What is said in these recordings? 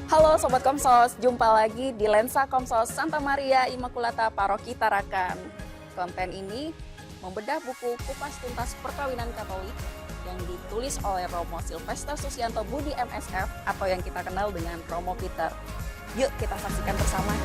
Halo Sobat Komsos, jumpa lagi di Lensa Komsos Santa Maria Immaculata Paroki Tarakan. Konten ini membedah buku Kupas Tuntas Perkawinan Katolik yang ditulis oleh Romo Silvester Susianto Budi MSF atau yang kita kenal dengan Romo Peter. Yuk kita saksikan bersama.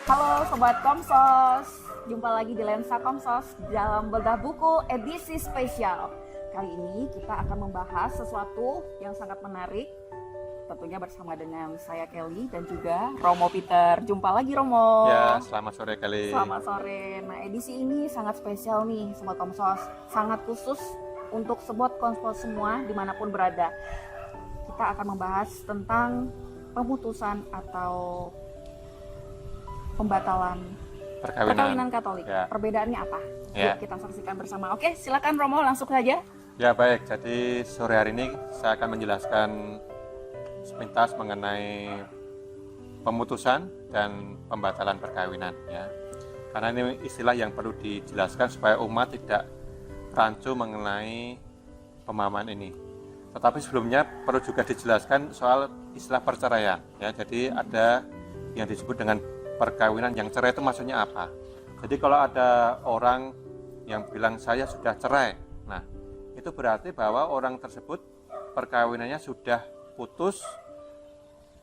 Halo Sobat Komsos, jumpa lagi di Lensa Komsos dalam bedah buku edisi spesial. Kali ini kita akan membahas sesuatu yang sangat menarik, tentunya bersama dengan saya Kelly dan juga Romo Peter. Jumpa lagi Romo. Ya, selamat sore Kelly. Selamat sore. Nah, edisi ini sangat spesial nih Sobat Komsos, sangat khusus untuk Sobat Komsos semua dimanapun berada. Kita akan membahas tentang pemutusan atau pembatalan perkawinan Katolik. Ya. Perbedaannya apa? Ya. Yuk kita saksikan bersama. Oke, silakan Romo, langsung saja. Ya baik, jadi sore hari ini saya akan menjelaskan sepintas mengenai pemutusan dan pembatalan perkawinan ya. Karena ini istilah yang perlu dijelaskan supaya umat tidak rancu mengenai pemahaman ini. Tetapi sebelumnya perlu juga dijelaskan soal istilah perceraian ya. Jadi ada yang disebut dengan perkawinan yang cerai itu maksudnya apa? Jadi kalau ada orang yang bilang saya sudah cerai, nah itu berarti bahwa orang tersebut perkawinannya sudah putus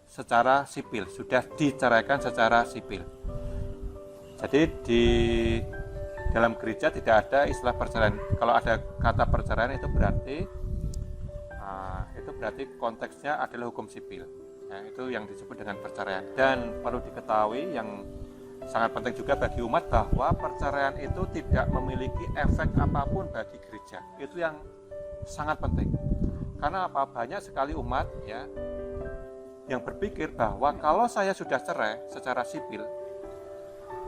secara sipil, sudah diceraikan secara sipil. Jadi di dalam gereja tidak ada istilah perceraian. Kalau ada kata perceraian itu berarti konteksnya adalah hukum sipil. Ya, itu yang disebut dengan perceraian. Dan perlu diketahui yang sangat penting juga bagi umat bahwa perceraian itu tidak memiliki efek apapun bagi gereja. Itu yang sangat penting. Karena apa? Banyak sekali umat ya yang berpikir bahwa kalau saya sudah cerai secara sipil,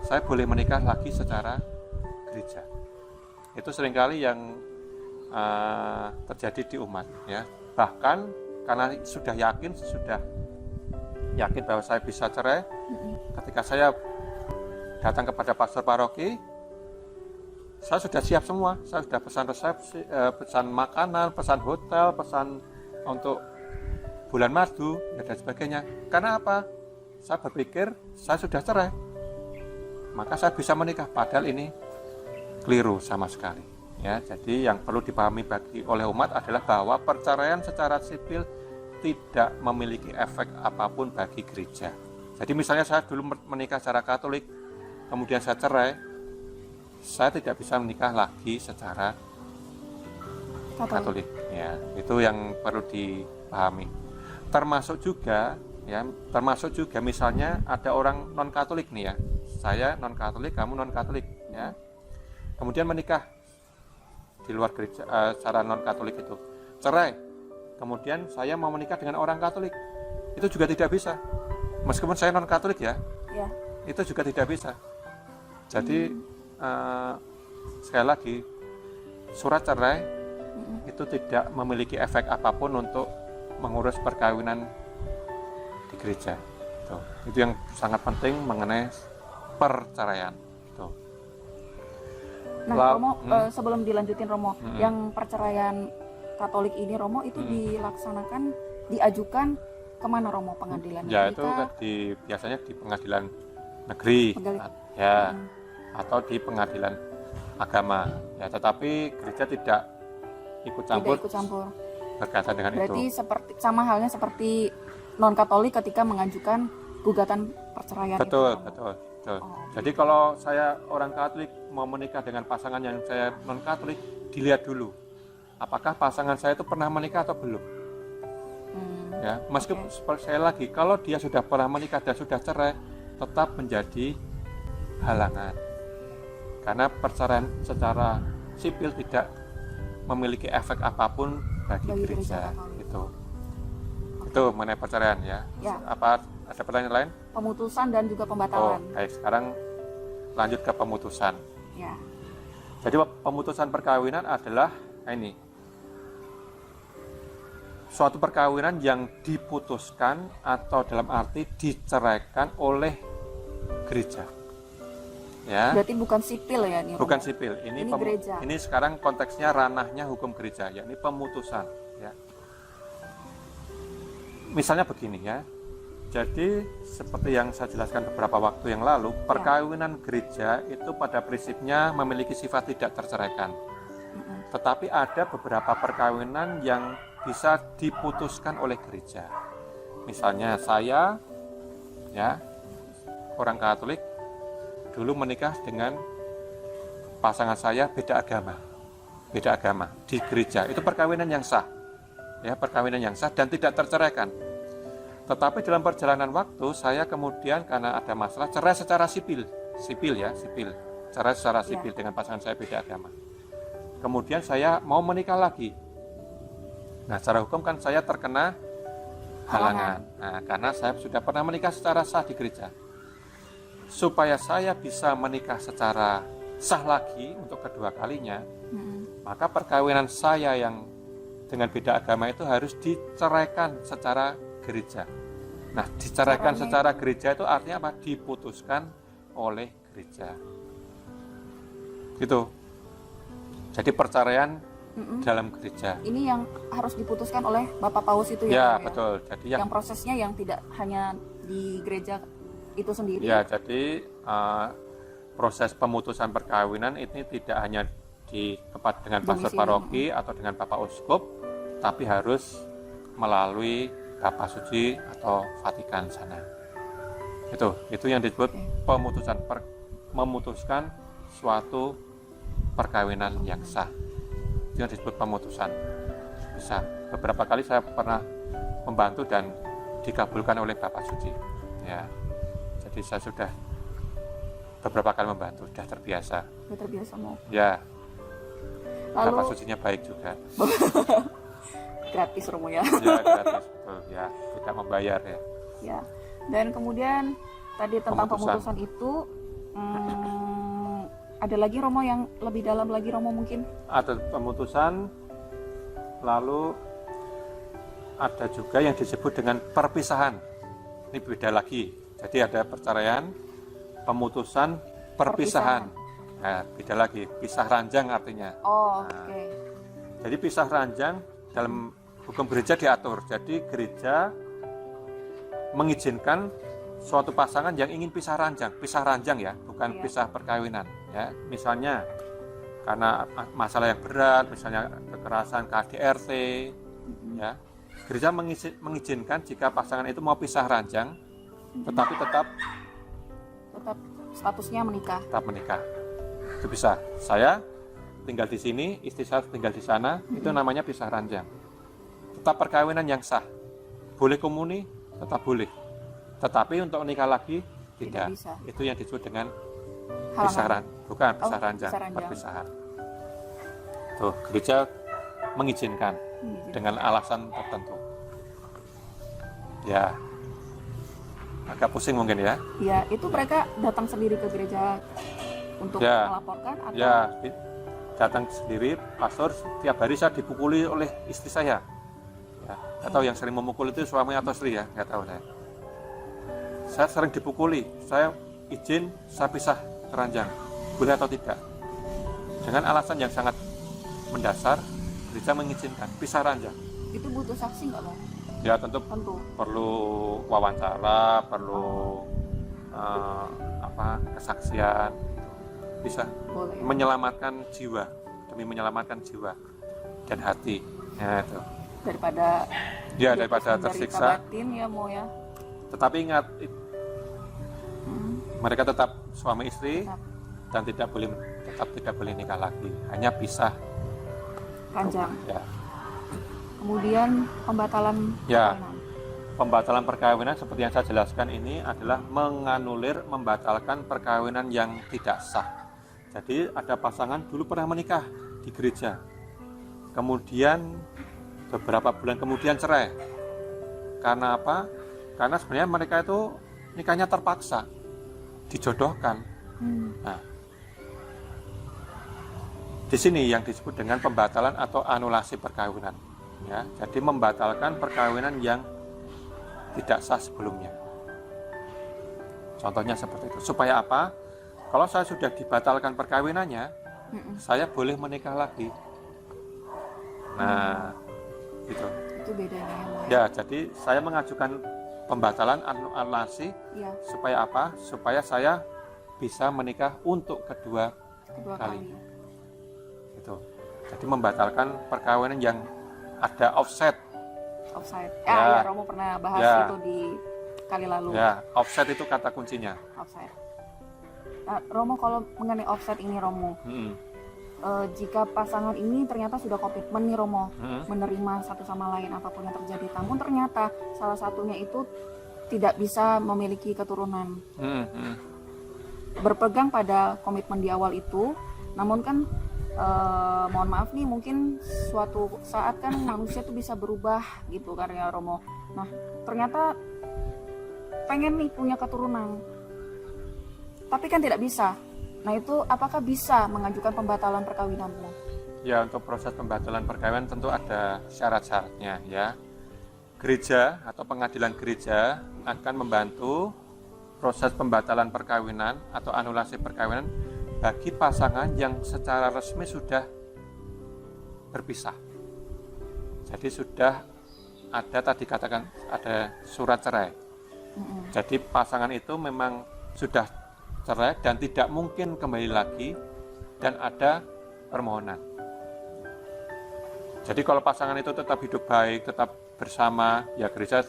saya boleh menikah lagi secara gereja. Itu seringkali yang terjadi di umat ya. Bahkan karena sudah yakin bahwa saya bisa cerai, ketika saya datang kepada pastor paroki, saya sudah siap semua. Saya sudah pesan resepsi, pesan makanan, pesan hotel, pesan untuk bulan madu dan sebagainya. Karena apa? Saya berpikir saya sudah cerai, maka saya bisa menikah. Padahal ini keliru sama sekali. Ya, jadi yang perlu dipahami oleh umat adalah bahwa perceraian secara sipil tidak memiliki efek apapun bagi gereja. Jadi misalnya saya dulu menikah secara Katolik, kemudian saya cerai, saya tidak bisa menikah lagi secara Katolik. Ya, itu yang perlu dipahami. Termasuk juga misalnya ada orang non Katolik nih ya, saya non Katolik, kamu non Katolik, ya, kemudian menikah di luar gereja secara non Katolik itu, cerai. Kemudian saya mau menikah dengan orang Katolik, itu juga tidak bisa. Meskipun saya non Katolik ya, itu juga tidak bisa. Jadi sekali lagi, surat cerai itu tidak memiliki efek apapun untuk mengurus perkawinan di gereja. Itu yang sangat penting mengenai perceraian. Nah, Romo, sebelum dilanjutin Romo, yang perceraian Katolik ini Romo itu diajukan kemana Romo, pengadilan? Ya, itu biasanya di pengadilan negeri atau di pengadilan agama ya, tetapi gereja tidak ikut campur berkaitan dengan berarti itu. Seperti sama halnya seperti non Katolik ketika mengajukan gugatan perceraian. Betul. Jadi kalau saya orang Katolik mau menikah dengan pasangan yang saya non Katolik, dilihat dulu apakah pasangan saya itu pernah menikah atau belum. Ya, meskipun Oke. sekali lagi, kalau dia sudah pernah menikah dan sudah cerai, tetap menjadi halangan. Karena perceraian secara sipil tidak memiliki efek apapun bagi Bagi gereja. gereja Katolik. Itu mengenai perceraian ya. Ya. Apa ada pertanyaan lain? Pemutusan dan juga Oh, pembatalan. baik. Sekarang lanjut ke pemutusan. Ya. Jadi pemutusan perkawinan adalah ini, suatu perkawinan yang diputuskan atau dalam arti diceraikan oleh gereja. Ya, Berarti bukan sipil ya nih. bukan Romo? sipil. Ini gereja. Ini sekarang konteksnya ranahnya hukum gereja, yakni pemutusan. Ya. Misalnya begini ya. Jadi seperti yang saya jelaskan beberapa waktu yang lalu, perkawinan gereja itu pada prinsipnya memiliki sifat tidak terceraikan. Tetapi ada beberapa perkawinan yang bisa diputuskan oleh gereja. Misalnya saya, ya, orang Katolik, dulu menikah dengan pasangan saya beda agama di gereja. Itu perkawinan yang sah, ya, perkawinan yang sah dan tidak terceraikan. Tetapi dalam perjalanan waktu saya kemudian karena ada masalah cerai secara sipil, cerai secara sipil dengan pasangan saya beda agama. Kemudian saya mau menikah lagi. Nah, secara hukum kan saya terkena halangan. Nah, karena saya sudah pernah menikah secara sah di gereja. Supaya saya bisa menikah secara sah lagi untuk kedua kalinya, maka perkawinan saya yang dengan beda agama itu harus diceraikan secara gereja. Nah, diceraikan secara gereja itu artinya apa? Diputuskan oleh gereja. Gitu. Jadi perceraian dalam gereja. Ini yang harus diputuskan oleh Bapak Paus itu Ya, ya? betul. Jadi Yang prosesnya yang tidak hanya di gereja itu sendiri. ya, jadi proses pemutusan perkawinan ini tidak hanya di tempat dengan pastor paroki atau dengan Bapak Uskup, tapi harus melalui Bapak Suci atau Vatikan sana. Itu yang disebut pemutusan, memutuskan suatu perkawinan yang sah. Itu yang disebut pemutusan. Bisa. Beberapa kali saya pernah membantu dan dikabulkan oleh Bapak Suci. Ya. Jadi saya sudah beberapa kali membantu, sudah terbiasa. Sudah terbiasa mau. Ya. Lalu Bapak Sucinya baik juga. gratis Romo ya. Ya, gratis, betul. Ya, tidak membayar ya. Ya. Dan kemudian tadi tentang Pemutusan. pemutusan itu ada lagi Romo yang lebih dalam lagi Romo mungkin? Ada pemutusan, lalu ada juga yang disebut dengan perpisahan. Ini beda lagi. Jadi ada perceraian, pemutusan, perpisahan. Nah, beda lagi. Pisah ranjang artinya. Oh, Nah, oke. Jadi pisah ranjang dalam hukum gereja diatur. Jadi gereja mengizinkan suatu pasangan yang ingin pisah ranjang ya, bukan pisah perkawinan ya. Misalnya karena masalah yang berat, misalnya kekerasan KDRT ya. Gereja mengizinkan jika pasangan itu mau pisah ranjang tetapi tetap statusnya menikah. Tetap menikah. Itu bisa. Saya tinggal di sini, istri saya tinggal di sana, itu namanya pisah ranjang. Tetap perkawinan yang sah. Boleh komuni, tetap boleh. Tetapi untuk menikah lagi tidak. bisa. Itu yang disebut dengan Halangan. pisah ranjang, pisah ranjang. perpisahan. Tuh, gereja mengizinkan dengan alasan tertentu. Ya. Agak pusing mungkin ya. Ya, itu mereka datang sendiri ke gereja untuk melaporkan atau Ya, datang sendiri, pastor, tiap hari saya dipukuli oleh istri saya. Ya, nggak tahu yang sering memukul itu suami atau istri ya, nggak tahu saya. Saya sering dipukuli, saya izin, saya pisah ranjang, boleh atau tidak. Dengan alasan yang sangat mendasar, gereja mengizinkan pisah ranjang. itu butuh saksi nggak Bang? Ya tentu Tentu. perlu wawancara, perlu kesaksian, bisa Boleh. menyelamatkan jiwa, demi menyelamatkan jiwa dan hati. Ya, itu. Daripada Daripada menderita tersiksa. batin ya mau ya. Tetapi ingat, mereka tetap suami istri Tetap. dan tetap tidak boleh nikah lagi, hanya pisah Ranjang. ya. Kemudian pembatalan Ya. perkawinan. pembatalan perkawinan seperti yang saya jelaskan ini adalah menganulir, membatalkan perkawinan yang tidak sah. Jadi ada pasangan dulu pernah menikah di gereja, kemudian beberapa bulan kemudian cerai. Karena apa? Karena sebenarnya mereka itu nikahnya terpaksa, dijodohkan. Nah, di sini yang disebut dengan pembatalan atau anulasi perkawinan. Ya, jadi membatalkan perkawinan yang tidak sah sebelumnya. Contohnya seperti itu. Supaya apa? Kalau saya sudah dibatalkan perkawinannya, saya boleh menikah lagi. Nah, gitu. Itu bedanya ya. Ya, jadi saya mengajukan pembatalan anulasi supaya apa? Supaya saya bisa menikah untuk kedua kali. Gitu. Jadi membatalkan perkawinan yang ada offset. Ya, Romo pernah bahas itu di kali lalu. Ya, offset itu kata kuncinya. Offset. Romo, kalau mengenai offset ini Romo, jika pasangan ini ternyata sudah komitmen nih Romo, menerima satu sama lain apapun yang terjadi, namun ternyata salah satunya itu tidak bisa memiliki keturunan, berpegang pada komitmen di awal itu, namun kan mohon maaf nih, mungkin suatu saat kan manusia tuh bisa berubah gitu kan ya Romo. Nah ternyata pengen nih punya keturunan, tapi kan tidak bisa. Nah itu apakah bisa mengajukan pembatalan perkawinanmu? Ya, untuk proses pembatalan perkawinan tentu ada syarat-syaratnya ya. Gereja atau pengadilan gereja akan membantu proses pembatalan perkawinan atau anulasi perkawinan bagi pasangan yang secara resmi sudah berpisah. Jadi sudah ada, tadi katakan ada surat cerai. Jadi pasangan itu memang sudah cerai dan tidak mungkin kembali lagi, dan ada permohonan. Jadi kalau pasangan itu tetap hidup baik, tetap bersama, ya gereja,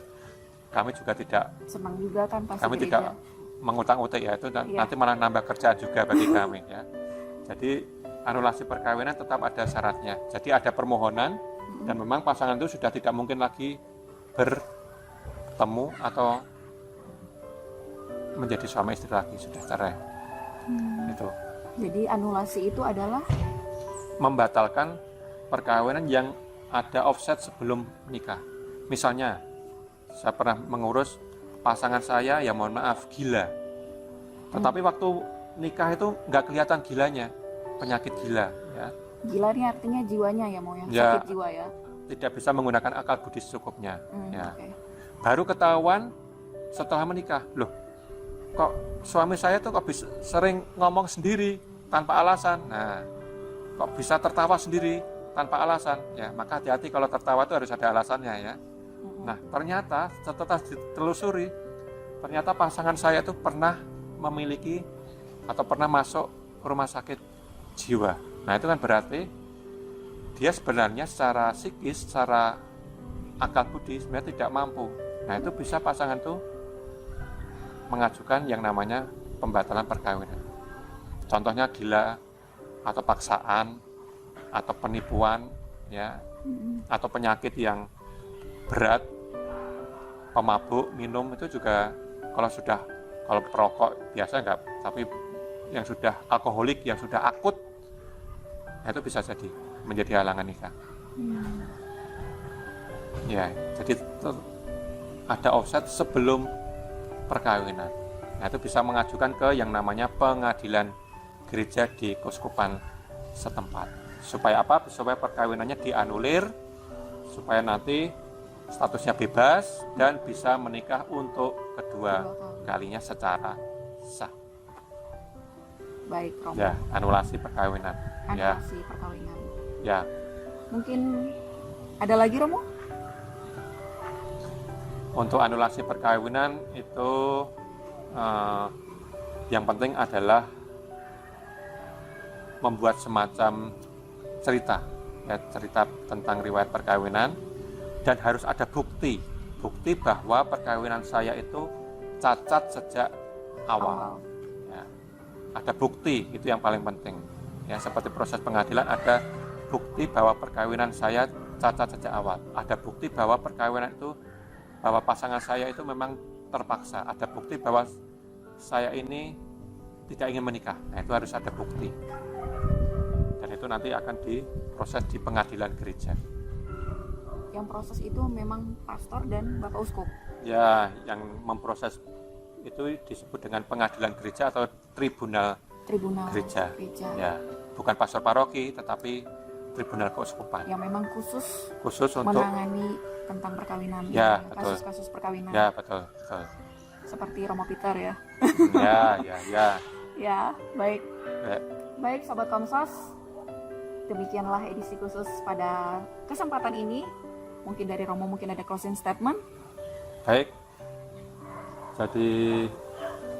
kami juga tidak senang juga kan pasti kami gereja tidak mengutang-utik ya, itu nanti malah nambah kerjaan juga bagi kami ya. Jadi anulasi perkawinan tetap ada syaratnya. Jadi ada permohonan dan memang pasangan itu sudah tidak mungkin lagi bertemu atau menjadi suami istri lagi, sudah cerai. Itu. Jadi anulasi itu adalah membatalkan perkawinan yang ada offset sebelum nikah. Misalnya saya pernah mengurus pasangan saya, ya mohon maaf, gila. Tetapi waktu nikah itu nggak kelihatan gilanya, penyakit gila. Ya. Gila ini artinya jiwanya ya mau ya, sakit jiwa ya. Tidak bisa menggunakan akal budi secukupnya. Ya. Okay. Baru ketahuan setelah menikah, loh, kok suami saya tuh kok bisa sering ngomong sendiri tanpa alasan. Nah, kok bisa tertawa sendiri tanpa alasan? Ya, maka hati-hati kalau tertawa itu harus ada alasannya ya. Nah, ternyata setelah ditelusuri, ternyata pasangan saya itu pernah memiliki atau pernah masuk rumah sakit jiwa. Nah, itu kan berarti dia sebenarnya secara psikis, secara akal budi sebenarnya tidak mampu. Nah, itu bisa pasangan itu mengajukan yang namanya pembatalan perkawinan. Contohnya gila, atau paksaan, atau penipuan, ya, atau penyakit yang berat, pemabuk, minum, itu juga kalau perokok biasa enggak, tapi yang sudah alkoholik, yang sudah akut, nah itu bisa jadi menjadi halangan nikah. Ya, jadi ada offset sebelum perkawinan. Nah itu bisa mengajukan ke yang namanya pengadilan gereja di keuskupan setempat. Supaya apa? Supaya perkawinannya dianulir, supaya nanti statusnya bebas dan bisa menikah untuk kedua kalinya secara sah. Baik, Romo. Ya, anulasi perkawinan. Anulasi perkawinan. Ya. Mungkin ada lagi, Romo? Untuk anulasi perkawinan itu yang penting adalah membuat semacam cerita tentang riwayat perkawinan, dan harus ada bukti bahwa perkawinan saya itu cacat sejak awal. Ya, ada bukti, itu yang paling penting. Ya, seperti proses pengadilan, ada bukti bahwa perkawinan saya cacat sejak awal. Ada bukti bahwa perkawinan itu bahwa pasangan saya itu memang terpaksa, ada bukti bahwa saya ini tidak ingin menikah. Nah, itu harus ada bukti. Dan itu nanti akan diproses di pengadilan gereja. Yang proses itu memang pastor dan Bapak Uskup. Ya, yang memproses itu disebut dengan pengadilan gereja atau tribunal gereja. Ya, bukan pastor paroki, tetapi tribunal keuskupan. Yang memang khusus untuk menangani tentang perkawinan. Ya, betul. Kasus-kasus perkawinan. Ya, betul. Seperti Romo Peter ya. Ya. Ya, baik. Ya. Baik, Sobat Komsos. Demikianlah edisi khusus pada kesempatan ini. Mungkin dari Romo mungkin ada closing statement. Baik. Jadi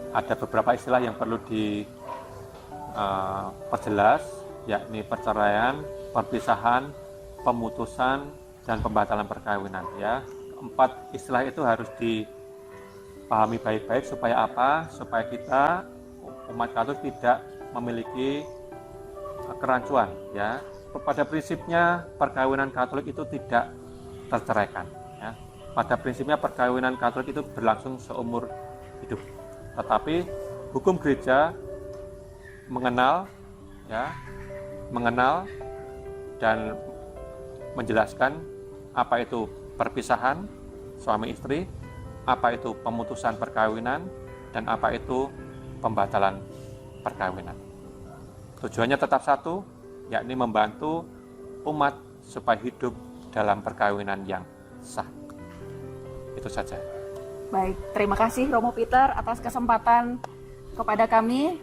ada beberapa istilah yang perlu diperjelas, yakni perceraian, perpisahan, pemutusan, dan pembatalan perkawinan. Ya, 4 istilah itu harus dipahami baik-baik supaya apa? Supaya kita umat Katolik tidak memiliki kerancuan. Ya, pada prinsipnya perkawinan Katolik itu tidak terceraikan. Ya. Pada prinsipnya perkawinan Katolik itu berlangsung seumur hidup. Tetapi hukum gereja mengenal dan menjelaskan apa itu perpisahan suami istri, apa itu pemutusan perkawinan, dan apa itu pembatalan perkawinan. Tujuannya tetap satu, yakni membantu umat supaya hidup dalam perkawinan yang sah. Itu saja. Baik, terima kasih Romo Peter atas kesempatan kepada kami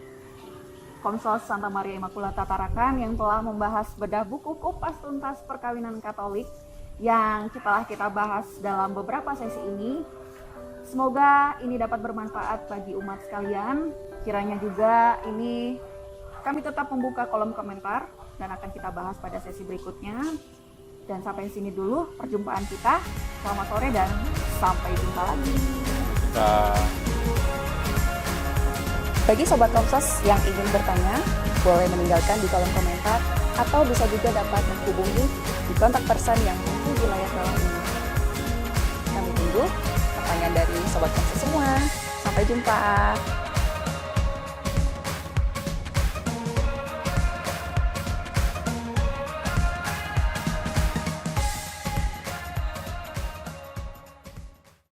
Komsos Santa Maria Immaculata Tarakan yang telah membahas bedah buku Kupas Tuntas Perkawinan Katolik yang telah kita bahas dalam beberapa sesi ini. Semoga ini dapat bermanfaat bagi umat sekalian. Kiranya juga ini kami tetap membuka kolom komentar dan akan kita bahas pada sesi berikutnya. Dan sampai sini dulu perjumpaan kita. Selamat sore dan sampai jumpa lagi. Bagi Sobat Komsos yang ingin bertanya, boleh meninggalkan di kolom komentar atau bisa juga dapat menghubungi di kontak person yang muncul di layar bawah ini. Kami tunggu pertanyaan dari Sobat Komsos semua. Sampai jumpa.